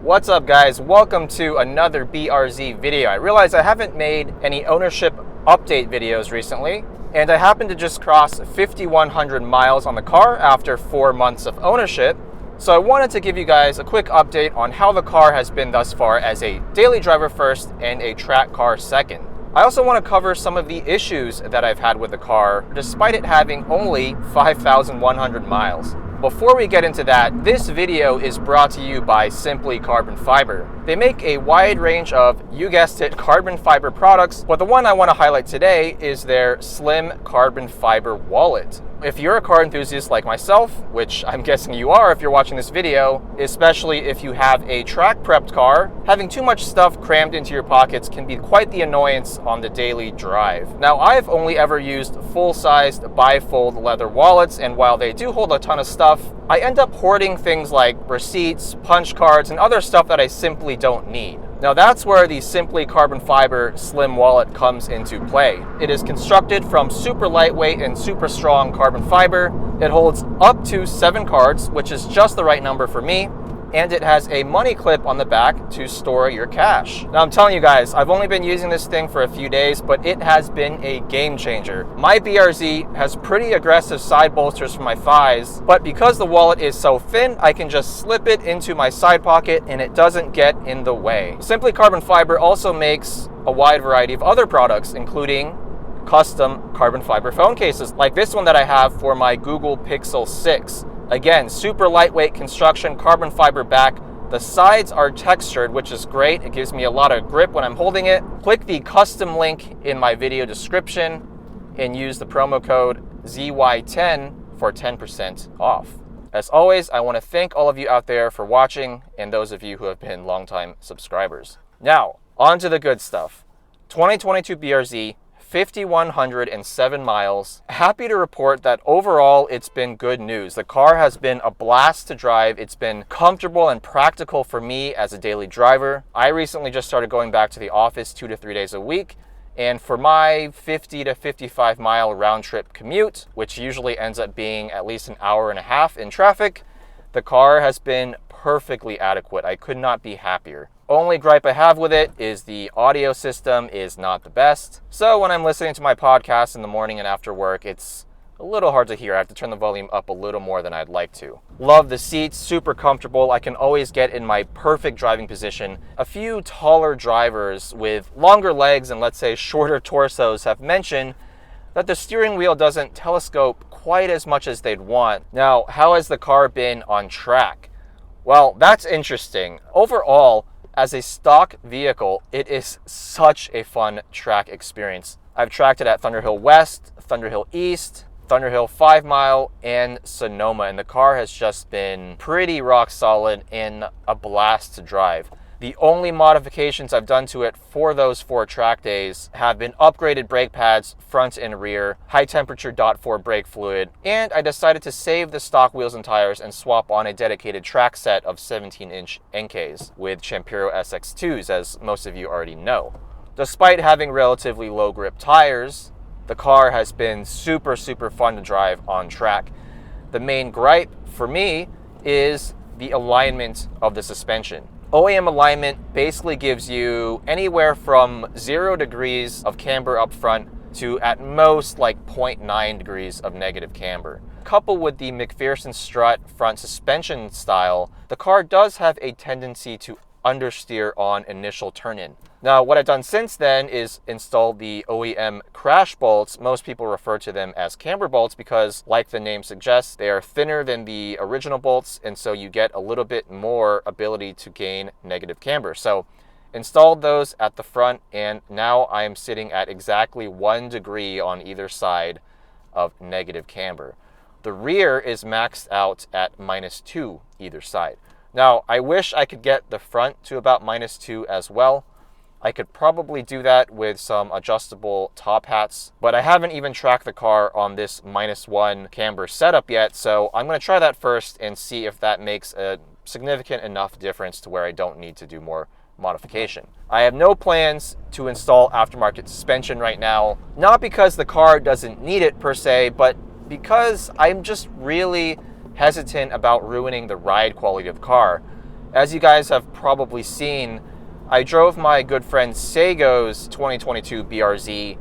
What's up guys, welcome to another BRZ video. I realize I haven't made any ownership update videos recently, and I happened to just cross 5,100 miles on the car after 4 months of ownership. So I wanted to give you guys a quick update on how the car has been thus far as a daily driver first and a track car second. I also want to cover some of the issues that I've had with the car despite it having only 5,100 miles. Before we get into that, this video is brought to you by Simply Carbon Fiber. They make a wide range of, you guessed it, carbon fiber products, but the one I want to highlight today is their Slim Carbon Fiber Wallet. If you're a car enthusiast like myself, which I'm guessing you are if you're watching this video, especially if you have a track prepped car, having too much stuff crammed into your pockets can be quite the annoyance on the daily drive. Now, I've only ever used full-sized bifold leather wallets, and while they do hold a ton of stuff, I end up hoarding things like receipts, punch cards, and other stuff that I simply don't need. Now that's where the Simply Carbon Fiber Slim Wallet comes into play. It is constructed from super lightweight and super strong carbon fiber. It holds up to 7 cards, which is just the right number for me, and it has a money clip on the back to store your cash. Now I'm telling you guys, I've only been using this thing for a few days, but it has been a game changer. My BRZ has pretty aggressive side bolsters for my thighs, but because the wallet is so thin, I can just slip it into my side pocket and it doesn't get in the way. Simply Carbon Fiber also makes a wide variety of other products, including custom carbon fiber phone cases, like this one that I have for my Google Pixel 6. Again, super lightweight construction, carbon fiber back. The sides are textured, which is great. It gives me a lot of grip when I'm holding it. Click the custom link in my video description and use the promo code ZY10 for 10% off. As always, I want to thank all of you out there for watching and those of you who have been longtime subscribers. Now, on to the good stuff. 2022 BRZ, 5,107 miles. Happy to report that overall it's been good news. The car has been a blast to drive. It's been comfortable and practical for me as a daily driver. I recently just started going back to the office 2 to 3 days a week. And for my 50 to 55 mile round trip commute, which usually ends up being at least an hour and a half in traffic, the car has been perfectly adequate. I could not be happier. Only gripe I have with it is the audio system is not the best. So when I'm listening to my podcast in the morning and after work, it's a little hard to hear. I have to turn the volume up a little more than I'd like to. Love the seats, super comfortable. I can always get in my perfect driving position. A few taller drivers with longer legs and let's say shorter torsos have mentioned that the steering wheel doesn't telescope quite as much as they'd want. Now, how has the car been on track? Well, that's interesting. Overall, as a stock vehicle, it is such a fun track experience. I've tracked it at Thunderhill West, Thunderhill East, Thunderhill 5 Mile, and Sonoma, and the car has just been pretty rock solid and a blast to drive. The only modifications I've done to it for those 4 track days have been upgraded brake pads, front and rear, high temperature .4 brake fluid, and I decided to save the stock wheels and tires and swap on a dedicated track set of 17-inch NKs with Champiro SX2s, as most of you already know. Despite having relatively low grip tires, the car has been super fun to drive on track. The main gripe for me is the alignment of the suspension. OEM alignment basically gives you anywhere from 0 degrees of camber up front to at most like 0.9 degrees of negative camber. Coupled with the McPherson strut front suspension style, the car does have a tendency to understeer on initial turn-in. Now, what I've done since then is install the OEM crash bolts. Most people refer to them as camber bolts because, like the name suggests, they are thinner than the original bolts, and so you get a little bit more ability to gain negative camber. So, installed those at the front, and now I am sitting at exactly 1 degree on either side of negative camber. The rear is maxed out at -2 either side. Now, I wish I could get the front to about -2 as well. I could probably do that with some adjustable top hats, but I haven't even tracked the car on this -1 camber setup yet, so I'm going to try that first and see if that makes a significant enough difference to where I don't need to do more modification. I have no plans to install aftermarket suspension right now, not because the car doesn't need it per se, but because I'm just really hesitant about ruining the ride quality of the car. As you guys have probably seen, I drove my good friend Sego's 2022 BRZ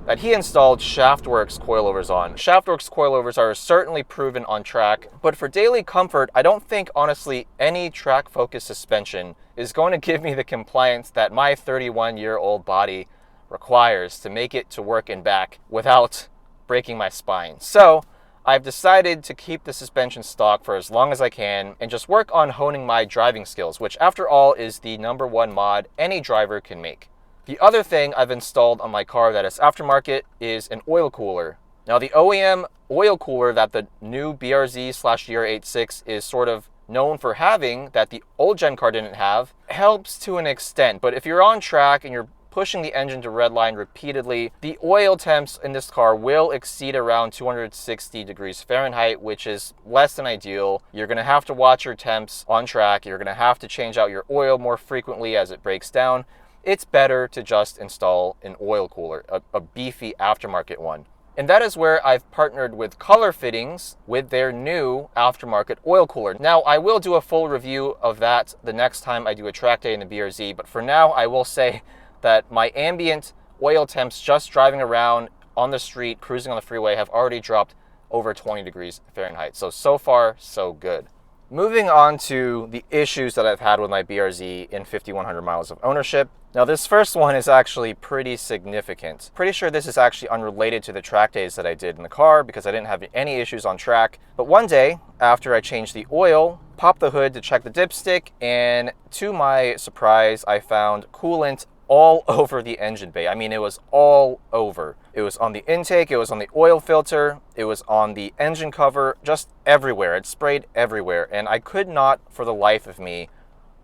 that he installed Shaftworks coilovers on. Shaftworks coilovers are certainly proven on track, but for daily comfort, I don't think, honestly, any track-focused suspension is going to give me the compliance that my 31-year-old body requires to make it to work and back without breaking my spine. So I've decided to keep the suspension stock for as long as I can and just work on honing my driving skills, which after all is the #1 mod any driver can make. The other thing I've installed on my car that is aftermarket is an oil cooler. Now the OEM oil cooler that the new BRZ/GR86 is sort of known for having, that the old gen car didn't have, helps to an extent. But if you're on track and you're pushing the engine to redline repeatedly, the oil temps in this car will exceed around 260 degrees Fahrenheit, which is less than ideal. You're going to have to watch your temps on track. You're going to have to change out your oil more frequently as it breaks down. It's better to just install an oil cooler, a beefy aftermarket one. And that is where I've partnered with Color Fittings with their new aftermarket oil cooler. Now, I will do a full review of that the next time I do a track day in the BRZ, but for now, I will say that my ambient oil temps just driving around on the street, cruising on the freeway, have already dropped over 20 degrees Fahrenheit. So far, so good. Moving on to the issues that I've had with my BRZ in 5,100 miles of ownership. Now this first one is actually pretty significant. Pretty sure this is actually unrelated to the track days that I did in the car because I didn't have any issues on track. But one day, after I changed the oil, popped the hood to check the dipstick, and to my surprise, I found coolant all over the engine bay. I mean, it was all over. It was on the intake, it was on the oil filter, it was on the engine cover, just everywhere. It sprayed everywhere, and I could not, for the life of me,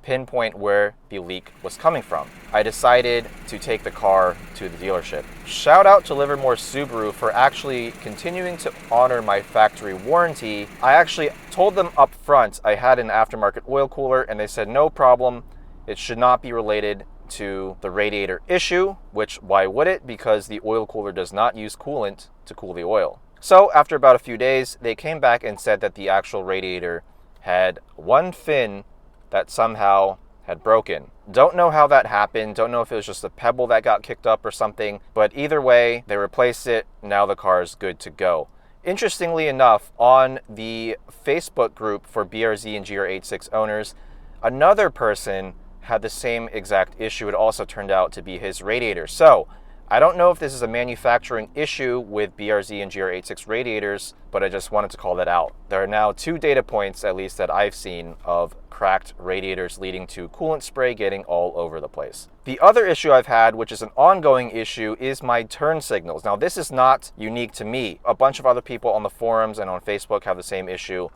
pinpoint where the leak was coming from. I decided to take the car to the dealership. Shout out to Livermore Subaru for actually continuing to honor my factory warranty. I actually told them up front I had an aftermarket oil cooler, and they said no problem, it should not be related to the radiator issue, which why would it? Because the oil cooler does not use coolant to cool the oil. So after about a few days, they came back and said that the actual radiator had one fin that somehow had broken. Don't know how that happened. Don't know if it was just a pebble that got kicked up or something, but either way, they replaced it. Now the car is good to go. Interestingly enough, on the Facebook group for BRZ and GR86 owners, another person had the same exact issue. It also turned out to be his radiator. So I don't know if this is a manufacturing issue with BRZ and GR86 radiators, but I just wanted to call that out. There are now 2 data points, at least that I've seen, of cracked radiators leading to coolant spray getting all over the place. The other issue I've had, which is an ongoing issue, is my turn signals. Now, this is not unique to me. A bunch of other people on the forums and on Facebook have the same issue.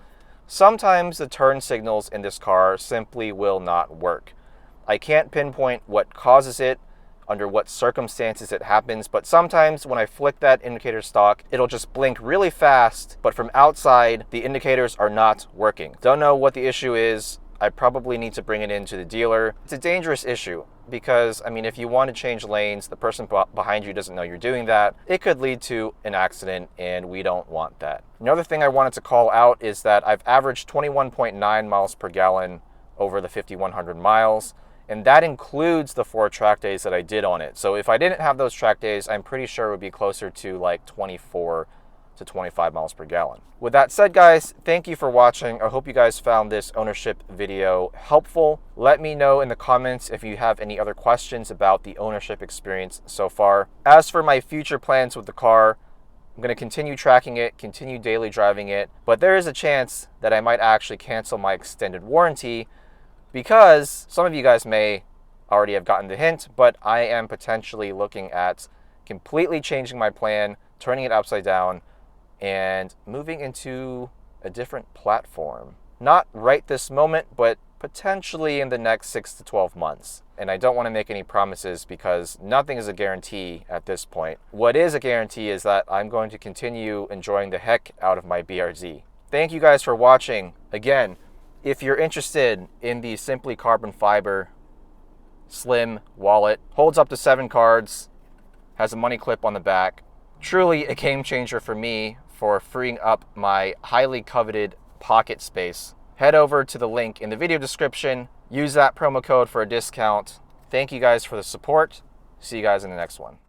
Sometimes the turn signals in this car simply will not work. I can't pinpoint what causes it, under what circumstances it happens, but sometimes when I flick that indicator stock, it'll just blink really fast, but from outside, the indicators are not working. Don't know what the issue is. I probably need to bring it into the dealer. It's a dangerous issue because, I mean, if you want to change lanes, the person behind you doesn't know you're doing that. It could lead to an accident, and we don't want that. Another thing I wanted to call out is that I've averaged 21.9 miles per gallon over the 5,100 miles. And that includes the 4 track days that I did on it. So if I didn't have those track days, I'm pretty sure it would be closer to like 24 to 25 miles per gallon. With that said, guys, thank you for watching. I hope you guys found this ownership video helpful. Let me know in the comments if you have any other questions about the ownership experience so far. As for my future plans with the car, I'm going to continue tracking it, continue daily driving it, but there is a chance that I might actually cancel my extended warranty, because some of you guys may already have gotten the hint, but I am potentially looking at completely changing my plan, turning it upside down, and moving into a different platform. Not right this moment, but potentially in the next 6 to 12 months. And I don't want to make any promises because nothing is a guarantee at this point. What is a guarantee is that I'm going to continue enjoying the heck out of my BRZ. Thank you guys for watching. Again, if you're interested in the Simply Carbon Fiber Slim wallet, holds up to 7 cards, has a money clip on the back, truly a game changer for me for freeing up my highly coveted pocket space. Head over to the link in the video description, Use that promo code for a discount. Thank you guys for the support. See you guys in the next one.